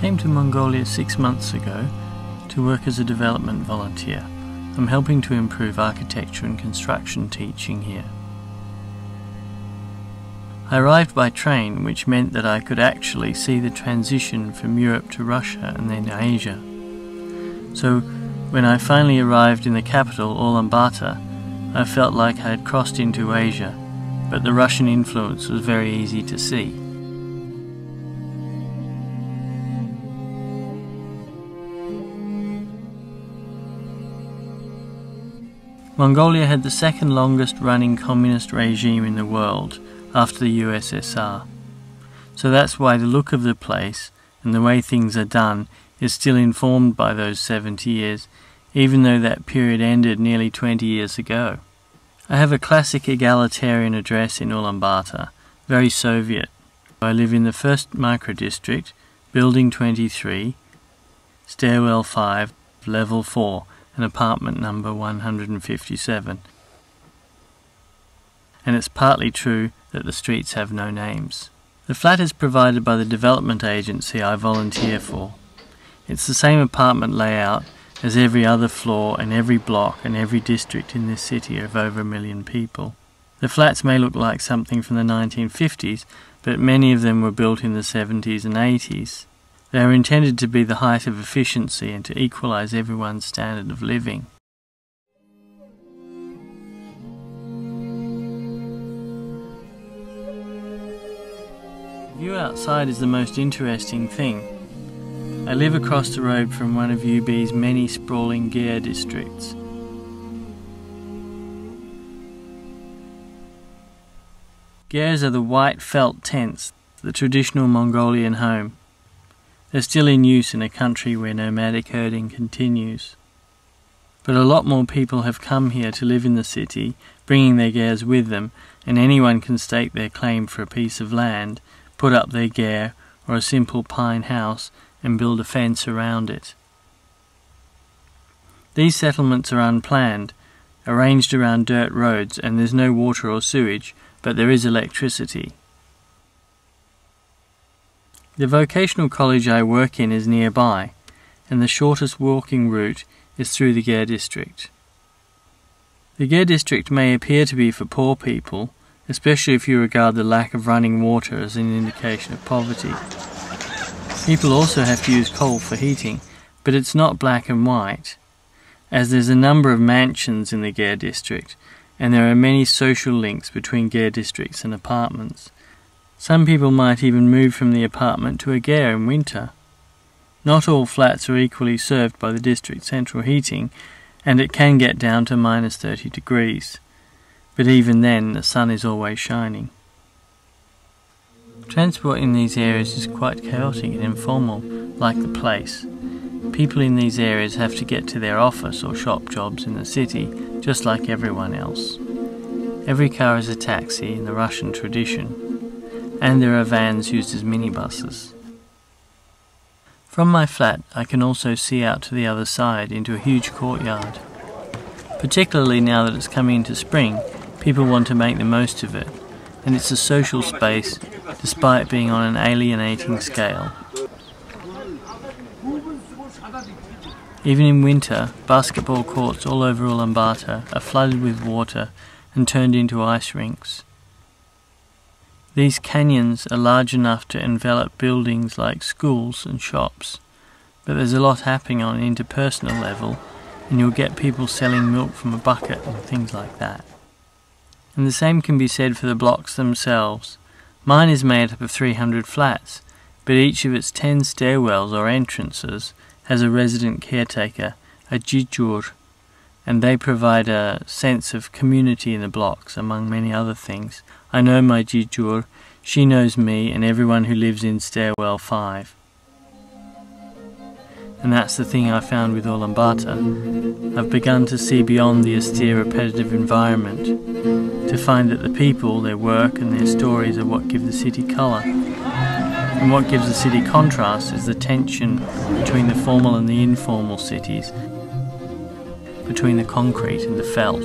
came to Mongolia 6 months ago to work as a development volunteer. I'm helping to improve architecture and construction teaching here. I arrived by train, which meant that I could actually see the transition from Europe to Russia and then Asia. So when I finally arrived in the capital, Ulaanbaatar, I felt like I had crossed into Asia, but the Russian influence was very easy to see. Mongolia had the second longest running communist regime in the world, after the USSR. So that's why the look of the place and the way things are done is still informed by those 70 years, even though that period ended nearly 20 years ago. I have a classic egalitarian address in Ulaanbaatar, very Soviet. I live in the first micro-district, building 23, stairwell 5, level 4, and apartment number 157. And it's partly true that the streets have no names. The flat is provided by the development agency I volunteer for. It's the same apartment layout as every other floor and every block and every district in this city of over 1 million people. The flats may look like something from the 1950s, but many of them were built in the 70s and 80s. They are intended to be the height of efficiency and to equalize everyone's standard of living. The view outside is the most interesting thing. I live across the road from one of UB's many sprawling gers districts. Gers are the white felt tents, the traditional Mongolian home. They're still in use in a country where nomadic herding continues. But a lot more people have come here to live in the city, bringing their gers with them, and anyone can stake their claim for a piece of land, put up their ger or a simple pine house and build a fence around it. These settlements are unplanned, arranged around dirt roads, and there's no water or sewage, but there is electricity. The vocational college I work in is nearby, and the shortest walking route is through the gers district. The gers district may appear to be for poor people, especially if you regard the lack of running water as an indication of poverty. People also have to use coal for heating, but it's not black and white, as there's a number of mansions in the gers district, and there are many social links between gers districts and apartments. Some people might even move from the apartment to a gers in winter. Not all flats are equally served by the district's central heating, and it can get down to minus 30 degrees. But even then, the sun is always shining. Transport in these areas is quite chaotic and informal, like the place. People in these areas have to get to their office or shop jobs in the city, just like everyone else. Every car is a taxi in the Russian tradition, and there are vans used as minibuses. From my flat, I can also see out to the other side into a huge courtyard. Particularly now that it's coming into spring, people want to make the most of it, and it's a social space despite being on an alienating scale. Even in winter, basketball courts all over Ulaanbaatar are flooded with water and turned into ice rinks. These canyons are large enough to envelop buildings like schools and shops, but there's a lot happening on an interpersonal level, and you'll get people selling milk from a bucket and things like that. And the same can be said for the blocks themselves. Mine is made up of 300 flats, but each of its 10 stairwells or entrances has a resident caretaker, a jijur, and they provide a sense of community in the blocks, among many other things. I know my jijur, she knows me and everyone who lives in stairwell 5. And that's the thing I found with Ulaanbaatar. I've begun to see beyond the austere, repetitive environment, to find that the people, their work and their stories are what give the city colour. And what gives the city contrast is the tension between the formal and the informal cities, between the concrete and the felt.